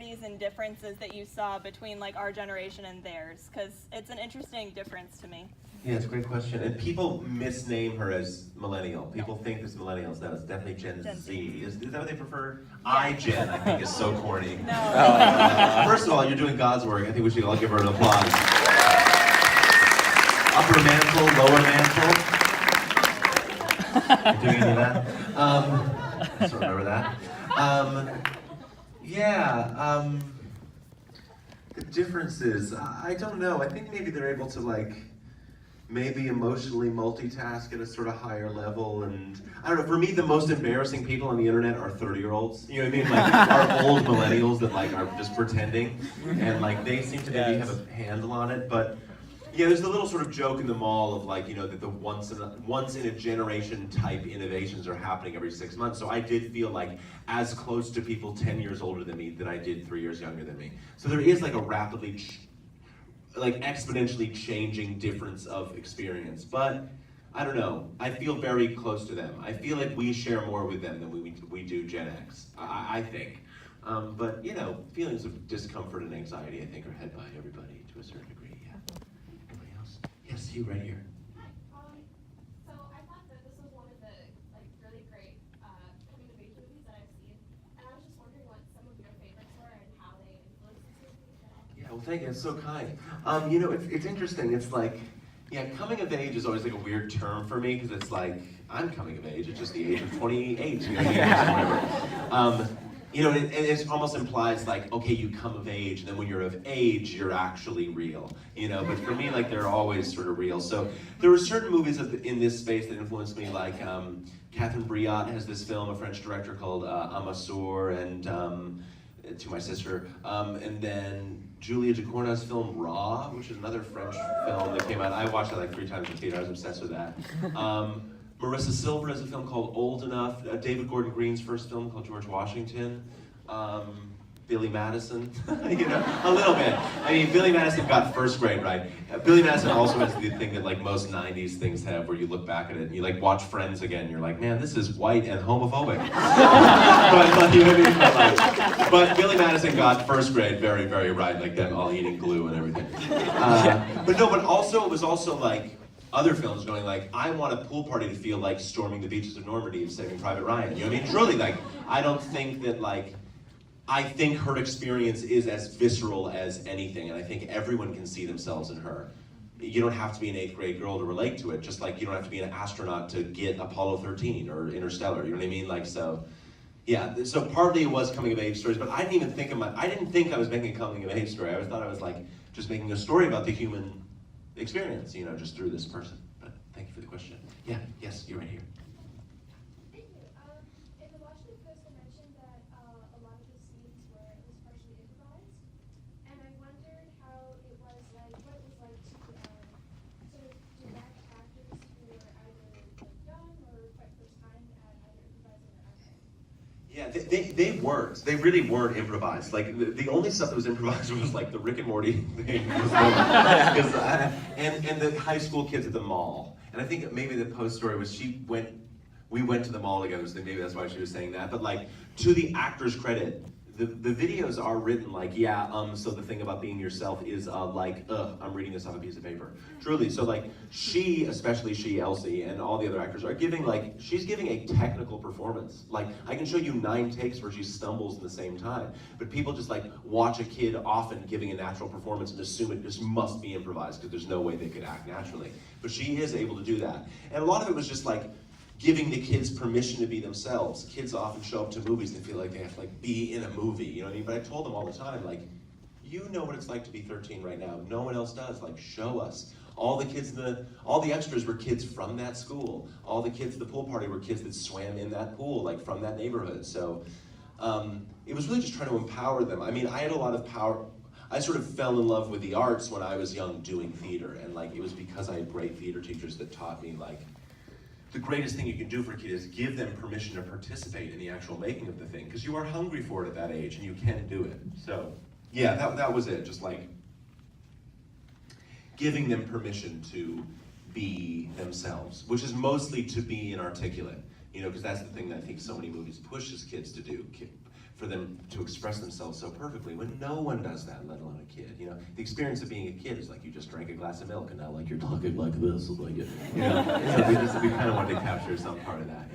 similarities and differences that you saw between like our generation and theirs? Because it's an interesting difference to me. Yeah, it's a great question. And people misname her as millennial. People think it's millennials. No, it's definitely Gen Z. Is that what they prefer? Yeah. iGen, I think, is so corny. No. First of all, you're doing God's work. I think we should all give her an applause. Upper mantle, lower mantle. You doing any of that? I just remember that. The differences, I don't know. I think maybe they're able to maybe emotionally multitask at a sort of higher level, and I don't know, for me the most embarrassing people on the internet are 30-year-olds. You know what I mean? Like our old millennials that are just pretending, and they seem to maybe have a handle on it, but yeah, there's a little sort of joke in the mall of that the once in a generation type innovations are happening every 6 months. So I did feel as close to people 10 years older than me that I did 3 years younger than me. So there is a rapidly exponentially changing difference of experience. But I don't know, I feel very close to them. I feel like we share more with them than we do Gen X, I think. But feelings of discomfort and anxiety I think are had by everybody to a certain degree. Yes, you right here. Hi. So I thought that this was one of the really great coming of age movies that I've seen, and I was just wondering what some of your favorites were and how they influenced this movie. Yeah, well, thank you. It's so kind. It's interesting. It's coming of age is always a weird term for me because it's I'm coming of age. It's just the age of 28. It almost implies okay, you come of age, and then when you're of age, you're actually real, but for me, they're always sort of real. So there were certain movies in this space that influenced me, Catherine Breillat has this film, a French director called Amasur, and To My Sister, and then Julia Ducournau's film Raw, which is another French film that came out. I watched it 3 times in theater. I was obsessed with that. Marissa Silver has a film called Old Enough. David Gordon Green's first film called George Washington. Billy Madison, a little bit. I mean, Billy Madison got first grade right. Billy Madison also has the thing that most 90s things have where you look back at it and you watch Friends again and you're man, this is white and homophobic. But Billy Madison got first grade very, very right, them all eating glue and everything. But it was also other films going I want a pool party to feel like storming the beaches of Normandy and Saving Private Ryan. You know what I mean? Truly, I don't think that I think her experience is as visceral as anything, and I think everyone can see themselves in her. You don't have to be an 8th grade girl to relate to it, just like you don't have to be an astronaut to get Apollo 13 or Interstellar, you know what I mean? So partly it was coming of age stories, but I didn't think I was making a coming of age story. I always thought I was just making a story about the human experience, just through this person. But thank you for the question. Yeah, yes, you're right here. Thank you. In the Washington Post, I mentioned that a lot of the scenes were partially improvised, and I wondered how it was what it was like to sort of direct actors who were either young or quite first time at either improvising or acting. Yeah, they weren't. They really weren't improvised. The only stuff that was improvised was the Rick and Morty thing, and the high school kids at the mall. And I think maybe the Post story was we went to the mall together, so maybe that's why she was saying that. But to the actor's credit, the videos are written so the thing about being yourself is I'm reading this off a piece of paper. Truly, so she, especially she, Elsie, and all the other actors are giving she's giving a technical performance. I can show you 9 takes where she stumbles at the same time, but people just watch a kid often giving a natural performance and assume it just must be improvised because there's no way they could act naturally. But she is able to do that. And a lot of it was just giving the kids permission to be themselves. Kids often show up to movies and feel like they have to be in a movie, you know what I mean? But I told them all the time, you know what it's like to be 13 right now. No one else does. Show us. All the extras were kids from that school. All the kids at the pool party were kids that swam in that pool, from that neighborhood. So it was really just trying to empower them. I mean, I had a lot of power. I sort of fell in love with the arts when I was young doing theater, and it was because I had great theater teachers that taught me the greatest thing you can do for a kid is give them permission to participate in the actual making of the thing, because you are hungry for it at that age and you can do it. So yeah, that was it, just giving them permission to be themselves, which is mostly to be inarticulate, because that's the thing that I think so many movies pushes kids to do. for them to express themselves so perfectly when no one does that, let alone a kid. You know, the experience of being a kid is like you just drank a glass of milk and now like you're talking like this, like it. You know, so we kind of wanted to capture some part of that.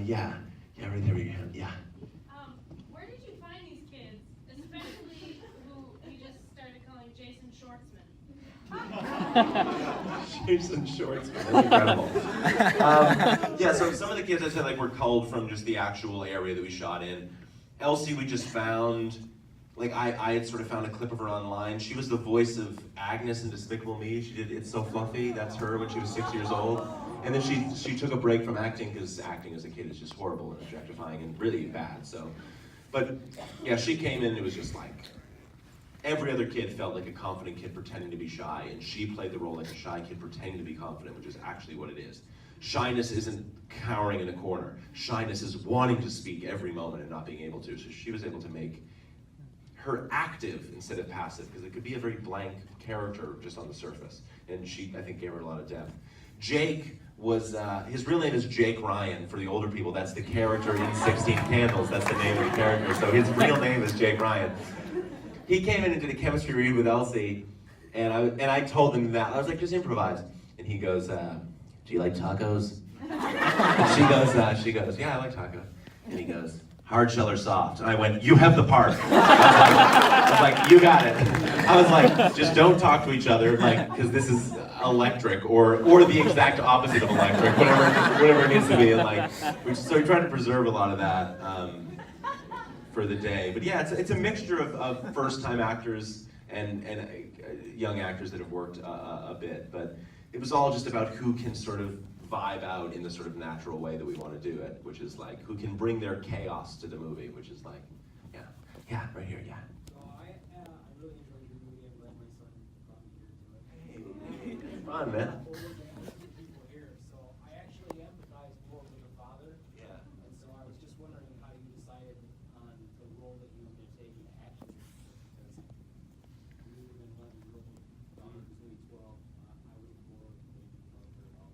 Yeah, right there we go. Yeah. Where did you find these kids, especially who you just started calling Jason Schwartzman? Jason Schwartzman, that's incredible. Yeah, so some of the kids I said like were culled from just the actual area that we shot in. Elsie we just found, like I had sort of found a clip of her online. She was the voice of Agnes in Despicable Me. She did It's So Fluffy, that's her when she was 6 years old. And then she took a break from acting because acting as a kid is just horrible and objectifying and really bad. So, but yeah, she came in and it was just like, every other kid felt like a confident kid pretending to be shy, and she played the role like a shy kid pretending to be confident, which is actually what it is. Shyness isn't cowering in a corner. Shyness is wanting to speak every moment and not being able to. So she was able to make her active instead of passive, because it could be a very blank character just on the surface. And she, I think, gave her a lot of depth. Jake was, his real name is Jake Ryan. For the older people, that's the character in 16 Candles. That's the name of the character. So his real name is Jake Ryan. He came in and did a chemistry read with Elsie, and I told him that. I was like, just improvise. And he goes, do you like tacos? And she goes, yeah, I like tacos. And he goes, hard shell or soft? And I went, you have the part. I was like, you got it. I was like, just don't talk to each other, like, because this is electric, or the exact opposite of electric, whatever it needs to be. And like, so we tried to preserve a lot of that. For the day. But yeah, it's a mixture of first-time actors and young actors that have worked a bit. But it was all just about who can sort of vibe out in the sort of natural way that we want to do it, which is like, who can bring their chaos to the movie, which is like, yeah, right here, yeah. So I really enjoyed your movie. I'm glad my son brought me here to it. Hey, fun, man. People here, so I actually empathize more with the father. Yeah. And so I was just wondering how you decided on the role that you were going to take in action. Because you were going to let your daughter who's only 12. I would have more maybe loved her about,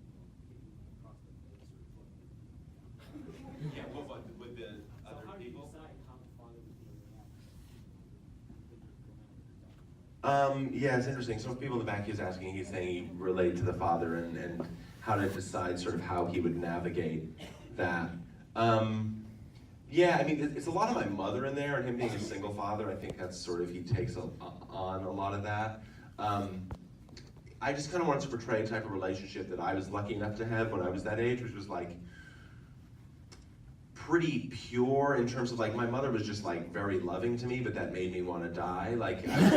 hitting them across the face or putting them. Yeah, with the So other how do you people? decide how the father was going to react? Yeah, it's interesting. So people in the back, he's asking, he's saying he related to the father and how to decide sort of how he would navigate that. Yeah, I mean, it's a lot of my mother in there, and him being a single father, I think that's sort of, he takes on a lot of that. I just kind of wanted to portray a type of relationship that I was lucky enough to have when I was that age, which was like, pretty pure in terms of like, my mother was just like very loving to me, but that made me want to die. Like, I would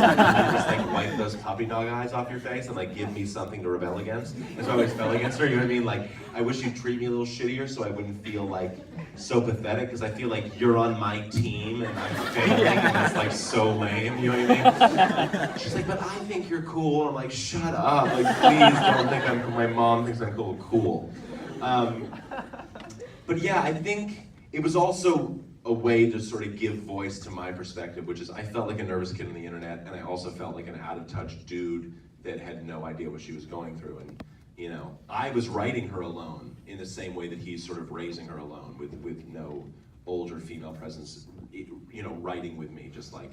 just like wipe those puppy dog eyes off your face and like give me something to rebel against. And so I always fell against her, you know what I mean? Like, I wish you'd treat me a little shittier so I wouldn't feel like so pathetic, because I feel like you're on my team and I'm failing and it's like so lame, you know what I mean? She's like, but I think you're cool. And I'm like, shut up, like please don't think I'm cool. My mom thinks I'm cool. But yeah, I think it was also a way to sort of give voice to my perspective, which is I felt like a nervous kid on the internet, and I also felt like an out-of-touch dude that had no idea what she was going through. And, you know, I was writing her alone in the same way that he's sort of raising her alone with no older female presence, you know, writing with me, just like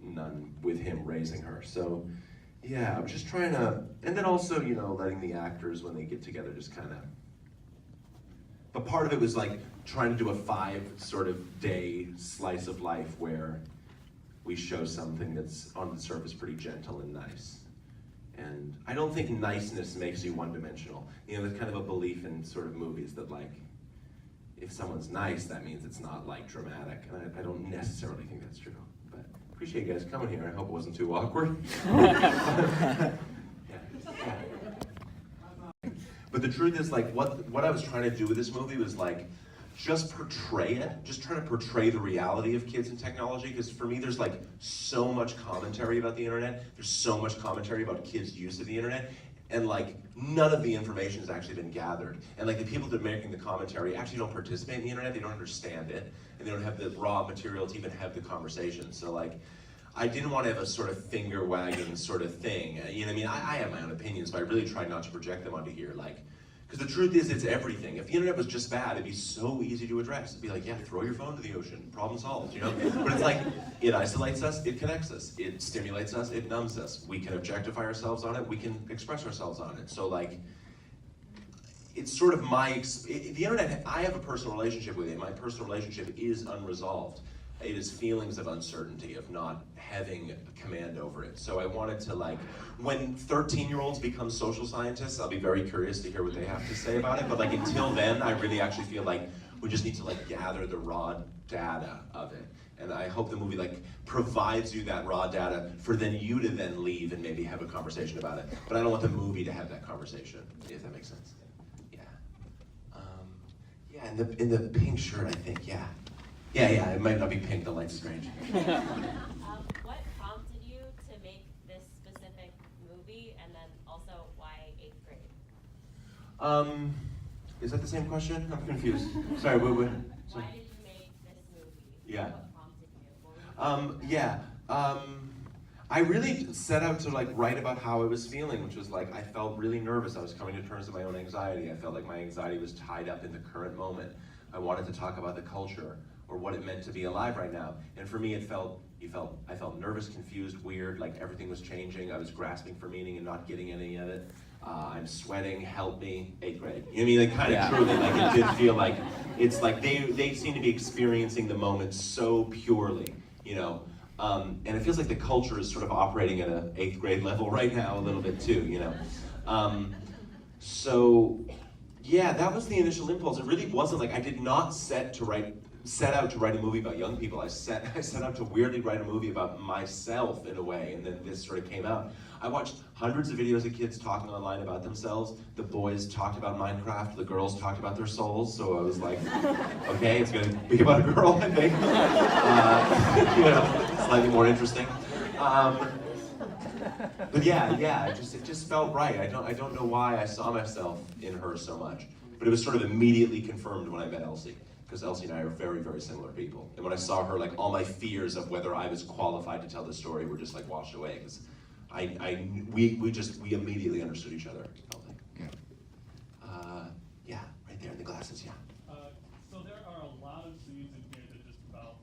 none with him raising her. So, yeah, I was just trying to, and then also, you know, letting the actors, when they get together, just kind of, but part of it was like trying to do a 5 sort of day slice of life where we show something that's on the surface pretty gentle and nice. And I don't think niceness makes you one-dimensional. You know, there's kind of a belief in sort of movies that like, if someone's nice, that means it's not like dramatic. And I don't necessarily think that's true. But appreciate you guys coming here. I hope it wasn't too awkward. Yeah. But the truth is, like, what I was trying to do with this movie was like, just portray it, just trying to portray the reality of kids and technology, because for me there's like so much commentary about the internet, there's so much commentary about kids' use of the internet, and like none of the information has actually been gathered. And like the people that are making the commentary actually don't participate in the internet, they don't understand it, and they don't have the raw material to even have the conversation. So like, I didn't want to have a sort of finger wagging sort of thing. You know what I mean? I have my own opinions, but I really tried not to project them onto here. Like, Because the truth is, it's everything. If the internet was just bad, it'd be so easy to address. It'd be like, yeah, throw your phone to the ocean, problem solved, you know? But it's like, it isolates us, it connects us, it stimulates us, it numbs us. We can objectify ourselves on it, we can express ourselves on it. So like, it's sort of the internet, I have a personal relationship with it. My personal relationship is unresolved. It is feelings of uncertainty, of not having command over it. So I wanted to like, when 13-year-olds become social scientists, I'll be very curious to hear what they have to say about it. But like until then, I really actually feel like we just need to like gather the raw data of it. And I hope the movie like provides you that raw data for then you to then leave and maybe have a conversation about it. But I don't want the movie to have that conversation, if that makes sense. Yeah. Yeah, in the pink shirt, I think, yeah. Yeah, it might not be pink, the light's strange. What prompted you to make this specific movie, and then also why 8th grade? Is that the same question? I'm confused. Sorry, what? Why did you make this movie? Yeah. What prompted you? I really set out to like write about how I was feeling, which was like I felt really nervous. I was coming to terms with my own anxiety. I felt like my anxiety was tied up in the current moment. I wanted to talk about the culture or what it meant to be alive right now. And for me, I felt nervous, confused, weird, like everything was changing. I was grasping for meaning and not getting any of it. I'm sweating, help me, 8th grade. You know what I mean? Like kind of truly, like it did feel like, it's like they seem to be experiencing the moment so purely, you know? And it feels like the culture is sort of operating at an 8th grade level right now a little bit too, you know? So, yeah, that was the initial impulse. It really wasn't like, I did not set out to write a movie about young people. I set out to weirdly write a movie about myself in a way, and then this sort of came out. I watched hundreds of videos of kids talking online about themselves. The boys talked about Minecraft, the girls talked about their souls, so I was like, okay, it's gonna be about a girl, I think. You know, slightly more interesting. But yeah, it just felt right. I don't know why I saw myself in her so much, but it was sort of immediately confirmed when I met Elsie. Because Elsie and I are very, very similar people. And when I saw her, like all my fears of whether I was qualified to tell the story were just like washed away. Because we immediately understood each other. Yeah, right there in the glasses, yeah. So there are a lot of scenes in here that just felt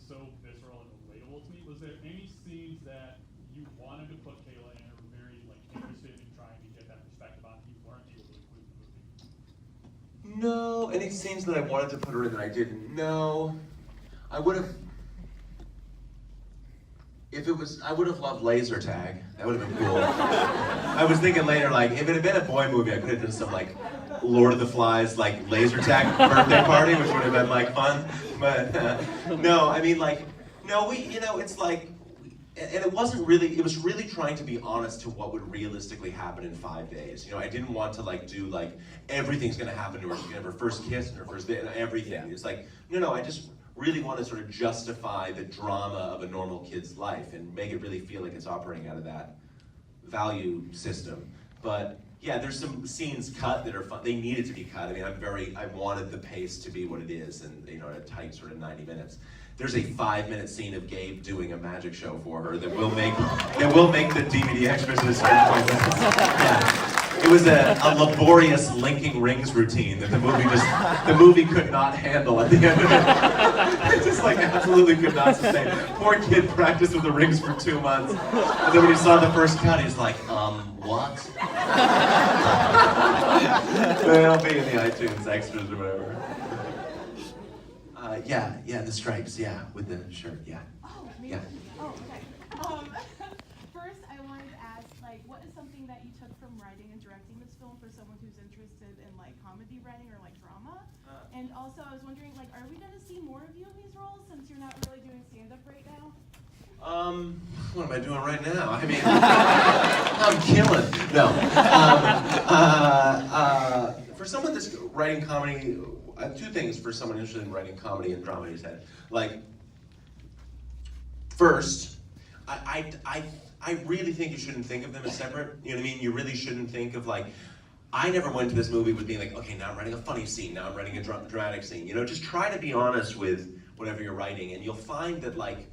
so visceral and relatable to me. Was there any scenes that you wanted to put Kayla in or were very like interested in trying to get that perspective on that you weren't able to include in the movie? No, any scenes that I wanted to put her in that I didn't. No, I would have. I would have loved laser tag. That would have been cool. I was thinking later, like, if it had been a boy movie, I could have done some like Lord of the Flies, like laser tag birthday party, which would have been like fun. But no, I mean, like, no, it's like. And it wasn't really, it was really trying to be honest to what would realistically happen in 5 days. You know, I didn't want to like do like, everything's gonna happen to her. She's gonna have her first kiss and her first date and everything. Yeah. It's like, no, I just really want to sort of justify the drama of a normal kid's life and make it really feel like it's operating out of that value system. But yeah, there's some scenes cut that are fun. They needed to be cut. I mean, I wanted the pace to be what it is and, you know, a tight sort of 90 minutes. There's a 5-minute scene of Gabe doing a magic show for her that will make the DVD extras at a certain point. Yeah. It was a laborious linking rings routine that the movie could not handle at the end of it. It just like absolutely could not sustain. Poor kid practiced with the rings for 2 months. And then when he saw the first cut, he's like, what? It'll be in the iTunes extras or whatever. Yeah, the stripes, yeah, with the shirt, yeah. Oh, maybe. Yeah. Oh, okay. First, I wanted to ask, like, what is something that you took from writing and directing this film for someone who's interested in, like, comedy writing or, like, drama? And also, I was wondering, like, are we going to see more of you in these roles since you're not really doing stand-up right now? What am I doing right now? I mean, I'm killing. No. For someone that's writing comedy, two things for someone interested in writing comedy and drama, he said. Like, first, I really think you shouldn't think of them as separate. You know what I mean? You really shouldn't think of like, I never went to this movie with being like, okay, now I'm writing a funny scene, now I'm writing a dramatic scene. You know, just try to be honest with whatever you're writing, and you'll find that like,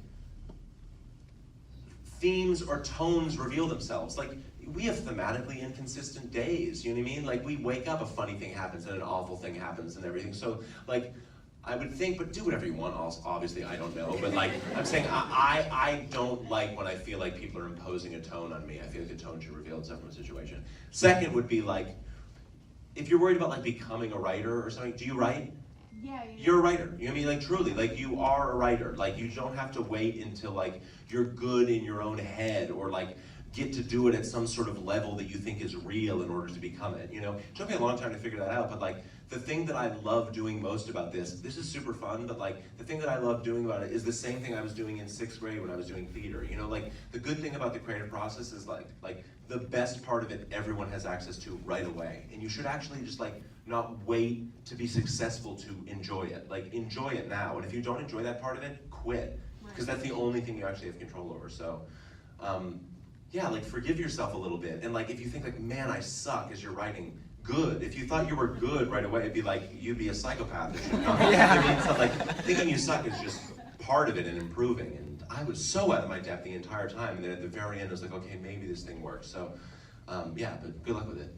themes or tones reveal themselves. Like, we have thematically inconsistent days, you know what I mean? Like, we wake up, a funny thing happens, and an awful thing happens, and everything. So, like, I would think, but do whatever you want, obviously, I don't know. But, like, I'm saying, I don't like when I feel like people are imposing a tone on me. I feel like the tone should reveal itself from a situation. Second would be, like, if you're worried about, like, becoming a writer or something, do you write? Yeah. You're a writer. You know what I mean? Like, truly, like, you are a writer. Like, you don't have to wait until, like, you're good in your own head, or, like, get to do it at some sort of level that you think is real in order to become it, you know? It took me a long time to figure that out, but, like, the thing that I love doing most about this is super fun, but, like, the thing that I love doing about it is the same thing I was doing in 6th grade when I was doing theater, you know? Like, the good thing about the creative process is, like the best part of it everyone has access to right away, and you should actually just, like, not wait to be successful to enjoy it. Like, enjoy it now, and if you don't enjoy that part of it, quit, because that's the only thing you actually have control over. So, yeah, like, forgive yourself a little bit, and, like, if you think, like, man, I suck as you're writing, good. If you thought you were good right away, it'd be like, you'd be a psychopath. I mean, so, like, thinking you suck is just part of it and improving, and I was so out of my depth the entire time, and then at the very end, I was like, okay, maybe this thing works. So, yeah, but good luck with it.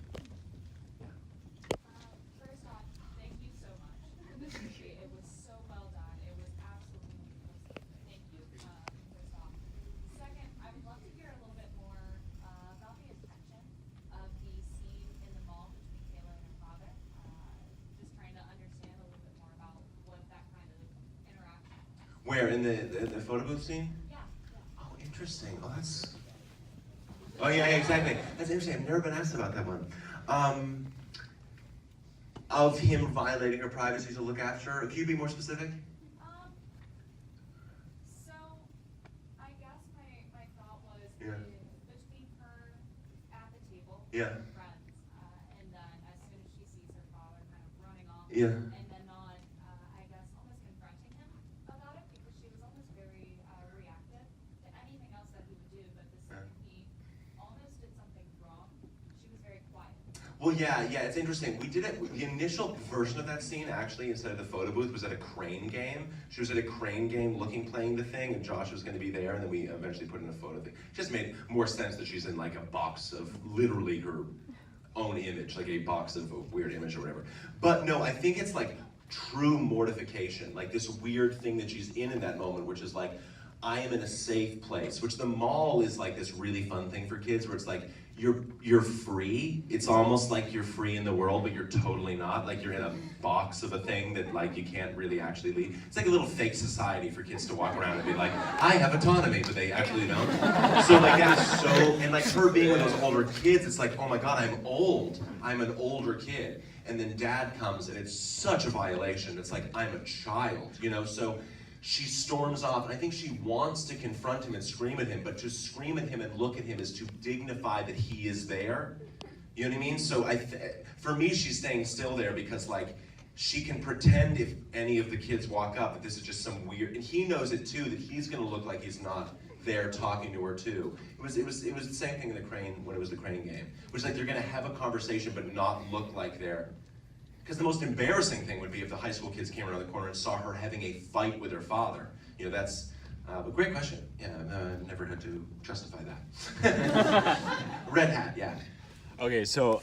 First off, thank you so much for this movie. It was so well done. It was absolutely beautiful. Thank you, first off. Second, I would love to hear a little bit more about the intention of the scene in the mall between Kayla and her father. Just trying to understand a little bit more about what that kind of interaction was. Where, in the photo booth scene? Yeah. Oh, interesting. Oh, that's... Oh, yeah, exactly. That's interesting. I've never been asked about that one. Of him violating her privacy to look after her. Can you be more specific? So, I guess my thought was Yeah. between her at the table Yeah. with her friends, and then as soon as she sees her father kind of running off, Yeah. and then not, I guess, almost confronting him about it, because she was almost very reactive to anything else that he would do, but the second he almost did something wrong, she was very quiet. Well, yeah, it's interesting. We did it, the initial version of that scene, actually, instead of the photo booth, was at a crane game. She was at a crane game playing the thing, and Josh was gonna be there, and then we eventually put in a photo thing. It just made more sense that she's in, like, a box of literally her own image, like a box of a weird image or whatever. But no, I think it's, like, true mortification, like this weird thing that she's in that moment, which is like, I am in a safe place, which the mall is like this really fun thing for kids where it's like, you're free. It's almost like you're free in the world, but you're totally not. Like you're in a box of a thing that like you can't really actually leave. It's like a little fake society for kids to walk around and be like, I have autonomy, but they actually don't. So like that is so, and like her being with those older kids, it's like, oh my God, I'm old. I'm an older kid. And then dad comes and it's such a violation. It's like, I'm a child, you know? So she storms off, and I think she wants to confront him and scream at him, but to scream at him and look at him is to dignify that he is there. You know what I mean? So for me, she's staying still there because like, she can pretend if any of the kids walk up that this is just some weird, and he knows it too, that he's gonna look like he's not there talking to her too. It was the same thing in the crane, when it was the crane game. It was like they're gonna have a conversation but not look like they're, because the most embarrassing thing would be if the high school kids came around the corner and saw her having a fight with her father. You know, that's, but great question. Yeah, I've never had to justify that. Red hat, yeah. Okay, so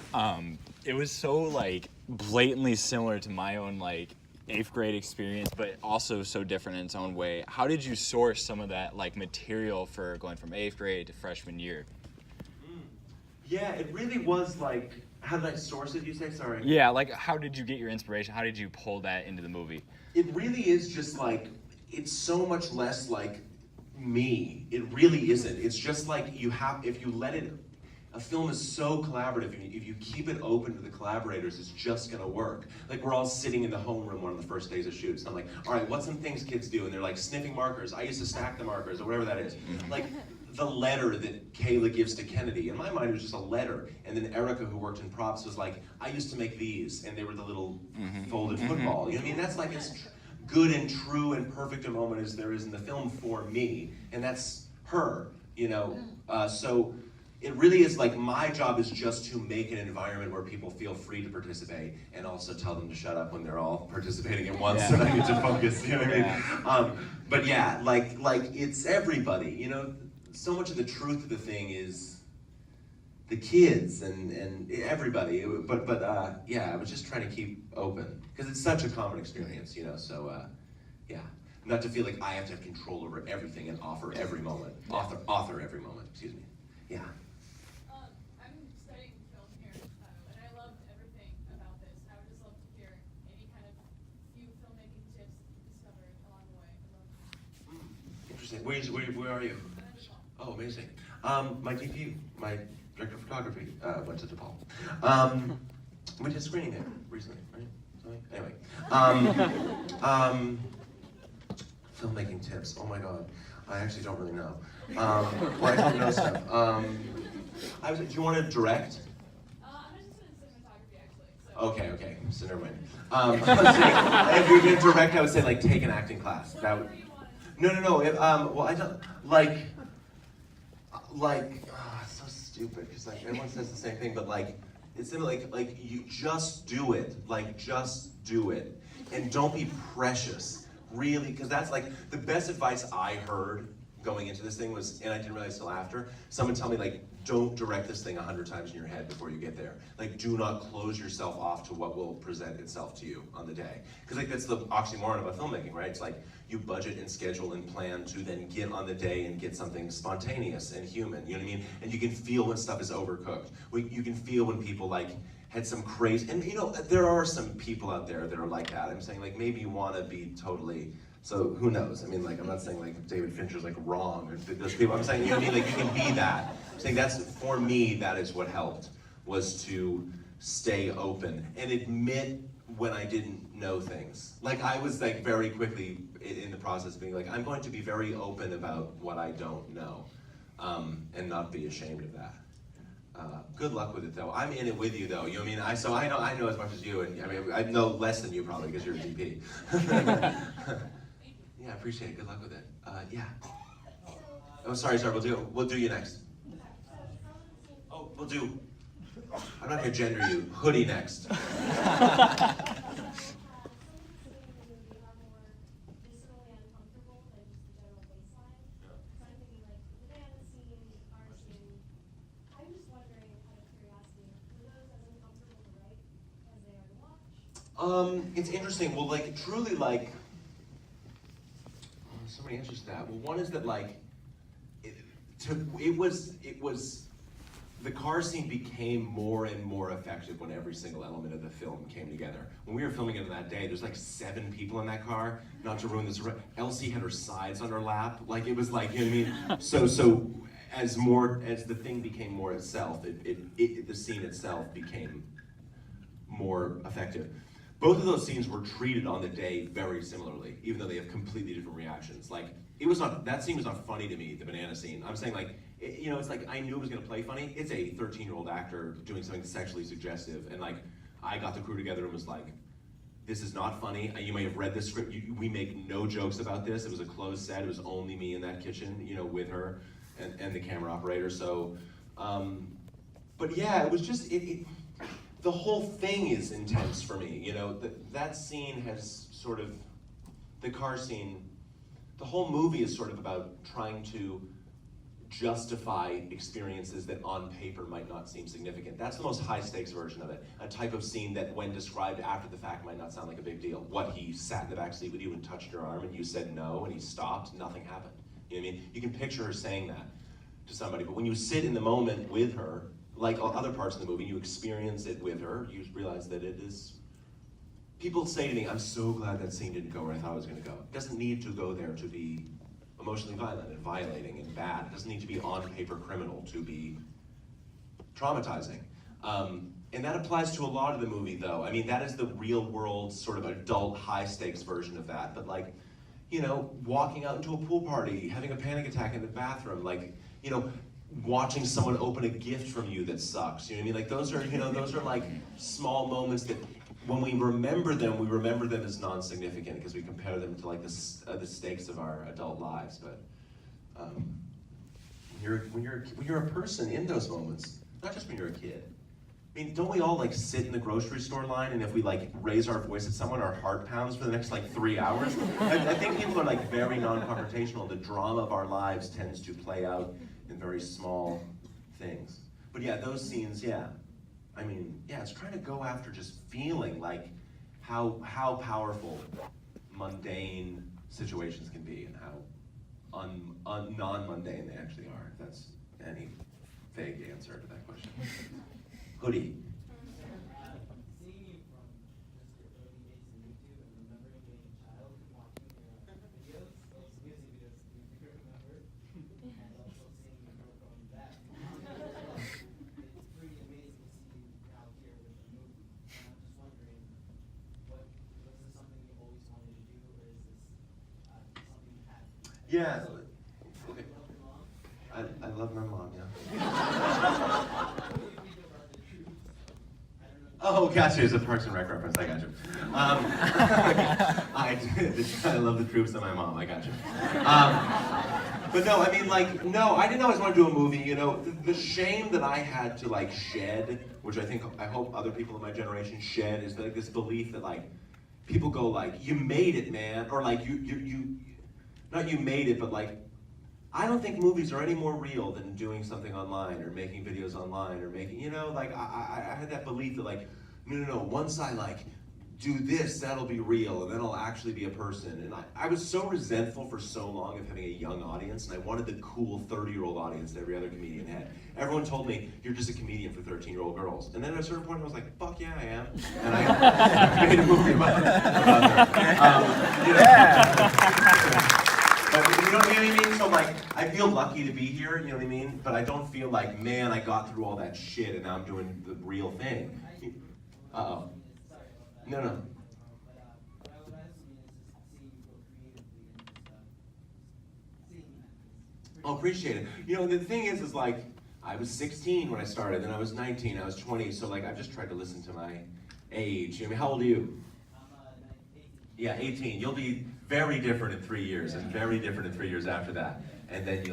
it was so like blatantly similar to my own like 8th grade experience, but also so different in its own way. How did you source some of that like material for going from 8th grade to freshman year? Yeah, it really was like, how did I source it, you say? Sorry. Yeah, like how did you get your inspiration? How did you pull that into the movie? It really is just like, it's so much less like me. It really isn't. It's just like you have, if you let it, a film is so collaborative, and if you keep it open to the collaborators, it's just gonna work. Like we're all sitting in the homeroom one of the first days of shoots, and I'm like, all right, what's some things kids do? And they're like sniffing markers. I used to stack the markers, or whatever that is. Like the letter that Kayla gives to Kennedy, in my mind it was just a letter. And then Erica, who worked in props, was like, I used to make these, and they were the little folded football. You know what I mean? That's like as good and true and perfect a moment as there is in the film for me, and that's her, you know? So it really is like, my job is just to make an environment where people feel free to participate, and also tell them to shut up when they're all participating at once, and I get to focus, you know what I mean? But yeah, like it's everybody, you know? So much of the truth of the thing is the kids and everybody. But yeah, I was just trying to keep open because it's such a common experience, you know. So yeah, not to feel like I have to have control over everything and author every moment. Author every moment. Excuse me. Yeah. I'm studying film here in Chicago, and I love everything about this. And I would just love to hear any kind of few filmmaking tips you discovered along the way. Interesting. Where are you? Oh, amazing. My DP, my director of photography, went to DePaul. We did a screening there recently, right? Something? Anyway. Filmmaking tips. Oh my God. I actually don't really know. Well, I don't know stuff. Do you want to direct? I'm interested in cinematography, actually. So. Okay. So never mind. If you're gonna direct, I would say like take an acting class. That would. No. Well, I don't like. It's so stupid because like everyone says the same thing, but like it's like you just do it. Like just do it, and don't be precious. Really, because that's like the best advice I heard going into this thing was, and I didn't realize till after, someone tell me like, don't direct this thing 100 times in your head before you get there. Like, do not close yourself off to what will present itself to you on the day. Because like that's the oxymoron about filmmaking, right? It's like you budget and schedule and plan to then get on the day and get something spontaneous and human, you know what I mean? And you can feel when stuff is overcooked. You can feel when people like had some crazy, and you know, there are some people out there that are like that. I'm saying like maybe you want to be totally, so who knows? I mean like I'm not saying like David Fincher's like wrong or those people. I'm saying, you know what I mean, like you can be that. I'm saying that's, for me, that is what helped, was to stay open and admit when I didn't know things. Like I was like very quickly in the process of being like, I'm going to be very open about what I don't know, and not be ashamed of that. Good luck with it though. I'm in it with you though. You know what I mean? I know as much as you, and I mean I know less than you probably because you're a DP. Yeah, I appreciate it. Good luck with it. Yeah. Oh, sorry. We'll do you next. Oh, we'll do. I'm not gonna gender you. Hoodie next. It's interesting. Well, like truly, like so many answers to that. Well, one is that like it was the car scene became more and more effective when every single element of the film came together. When we were filming it that day, there's like 7 people in that car. Not to ruin this, Elsie had her sides on her lap. Like it was like, you know what I mean? So as the thing became more itself, the scene itself became more effective. Both of those scenes were treated on the day very similarly, even though they have completely different reactions. Like, that scene was not funny to me, the banana scene. I'm saying like, you know, it's like I knew it was gonna play funny. It's a 13-year-old actor doing something sexually suggestive, and like, I got the crew together and was like, this is not funny. You may have read this script. We make no jokes about this. It was a closed set. It was only me in that kitchen, you know, with her and the camera operator. So, but yeah, it was just, the whole thing is intense for me, you know. That scene has sort of, the car scene, the whole movie is sort of about trying to justify experiences that on paper might not seem significant. That's the most high stakes version of it. A type of scene that when described after the fact might not sound like a big deal. What, he sat in the back seat with you and touched your arm and you said no and he stopped, nothing happened. You know what I mean? You can picture her saying that to somebody, but when you sit in the moment with her, like other parts of the movie, you experience it with her, you realize that it is, people say to me, I'm so glad that scene didn't go where I thought it was gonna go. It doesn't need to go there to be emotionally violent and violating and bad. It doesn't need to be on paper criminal to be traumatizing. And that applies to a lot of the movie though. I mean, that is the real world sort of adult high stakes version of that. But like, you know, walking out into a pool party, having a panic attack in the bathroom, like, you know, watching someone open a gift from you that sucks. You know what I mean? Like those are, you know, those are like small moments that when we remember them as non-significant because we compare them to like the stakes of our adult lives. But when you're a person in those moments, not just when you're a kid. I mean, don't we all like sit in the grocery store line and if we like raise our voice at someone, our heart pounds for the next like 3 hours? I think people are like very non-confrontational. The drama of our lives tends to play out in very small things. But yeah, those scenes, yeah. I mean, yeah, it's trying to go after just feeling like how powerful mundane situations can be and how non-mundane they actually are, if that's any vague answer to that question. Hoodie. Seeing you from just your early days in YouTube and remembering being a child and watching your videos, those music videos, do you remember? And also seeing you grow from that. It's pretty amazing to see you out here with the movie. And I'm just wondering, was this something you always wanted to do, or is this something you had? Yeah. So, Okay. you love your mom? I love my mom, yeah. What do you think about the troops? I don't know. Oh, gotcha. It's a Parks and Rec reference. I got you. I love the troops and my mom. I got you. But no, I mean, like, no, I didn't always want to do a movie. You know, the shame that I had to like shed, which I hope other people in my generation shed, is like this belief that like people go like, "You made it, man," or like not you made it, but like, I don't think movies are any more real than doing something online or making videos online or making, you know, like I had that belief that like, no, once I like do this, that'll be real and then I'll actually be a person. And I was so resentful for so long of having a young audience, and I wanted the cool 30-year-old audience that every other comedian had. Everyone told me, you're just a comedian for 13-year-old girls. And then at a certain point I was like, fuck yeah, I am. And I made a movie about her. You know? But you know what I mean? So like, I feel lucky to be here, you know what I mean? But I don't feel like, man, I got through all that shit and now I'm doing the real thing. Uh-oh. No. But what I would ask you is just seeing you grow creatively and just seeing that. Oh, appreciate it. You know, the thing is like, I was 16 when I started, then I was 19, I was 20, so like, I've just tried to listen to my age. I mean, how old are you? I'm 18. Yeah, 18. You'll be very different in 3 years, and very different in 3 years after that. And then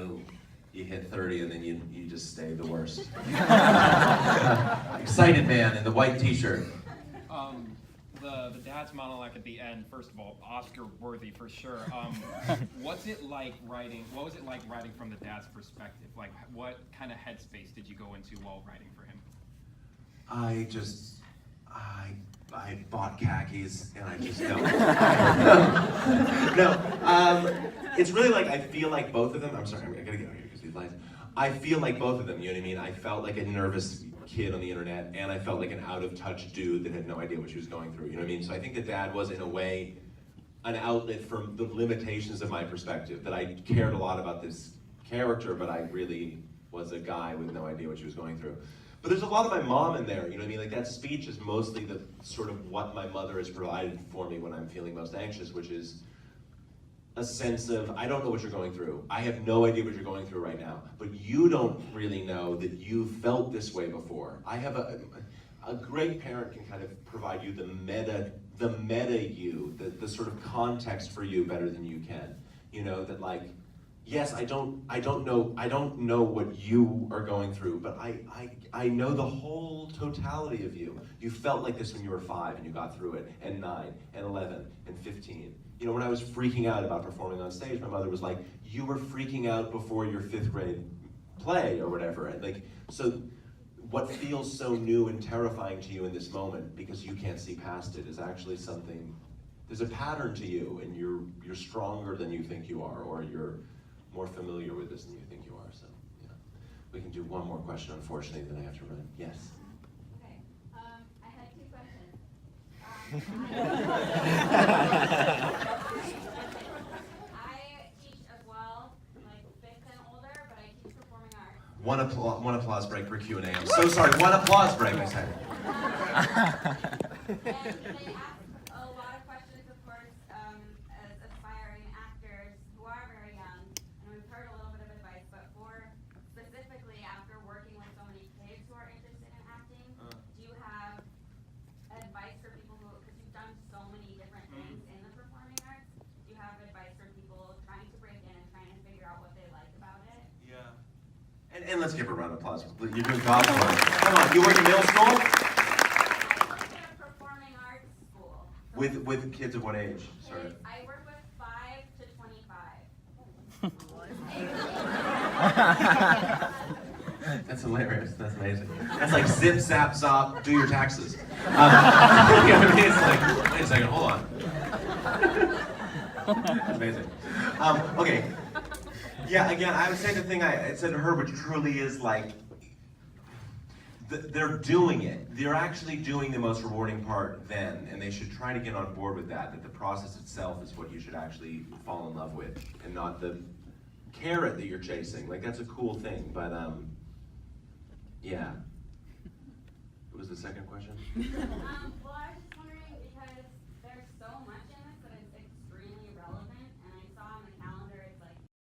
you hit 30, and then you just stay the worst. Excited man in the white t-shirt. The dad's monologue at the end, first of all, Oscar worthy for sure. What was it like writing from the dad's perspective? Like, what kind of headspace did you go into while writing for him? I bought khakis and I just don't. No, it's really like I feel like both of them. I'm sorry, I gotta get out of here because these lights. I feel like both of them. You know what I mean? I felt like a nervous kid on the internet, and I felt like an out-of-touch dude that had no idea what she was going through. You know what I mean? So I think that Dad was in a way an outlet from the limitations of my perspective. That I cared a lot about this character, but I really was a guy with no idea what she was going through. But there's a lot of my mom in there, you know what I mean? Like that speech is mostly the sort of what my mother has provided for me when I'm feeling most anxious, which is a sense of, I don't know what you're going through. I have no idea what you're going through right now, but you don't really know that you felt this way before. I have a great parent can kind of provide you the meta you, the sort of context for you better than you can. You know, that like, yes, I don't know what you are going through, but I know the whole totality of you. You felt like this when you were 5 and you got through it, and 9, and 11, and 15. You know, when I was freaking out about performing on stage, my mother was like, you were freaking out before your 5th grade play or whatever. And like, so what feels so new and terrifying to you in this moment because you can't see past it is actually something, there's a pattern to you, and you're stronger than you think you are, or you're more familiar with this than you think you are. So, yeah. We can do one more question, unfortunately, then I have to run. Yes? Okay, I had 2 questions. I teach as well, like 5th and older, but I teach performing arts. One applause break for Q&A. I'm so sorry. One applause break, I said. And they ask a lot of questions, of course, as aspiring actors who are very young, and we've heard a little bit of advice, but for specifically after working with so many kids who are interested in acting, do you have advice for people who, because you've done so many different things in the performing arts, do you have advice for people trying to break in and trying to figure out what they like about it? Yeah. And let's give her a round of applause. You're doing God's work. Come on, you work in middle school? I work at a performing arts school. With kids of what age? Sorry. I work with 5 to 25. That's hilarious. That's amazing. That's like zip, zap, zop, do your taxes. You know what I mean? It's like, wait a second, hold on. That's amazing. Okay. Yeah, again, I would say the thing I said to her, which truly is like, they're doing it. They're actually doing the most rewarding part then, and they should try to get on board with that the process itself is what you should actually fall in love with, and not the carrot that you're chasing. Like, that's a cool thing, but yeah. What was the second question? Well,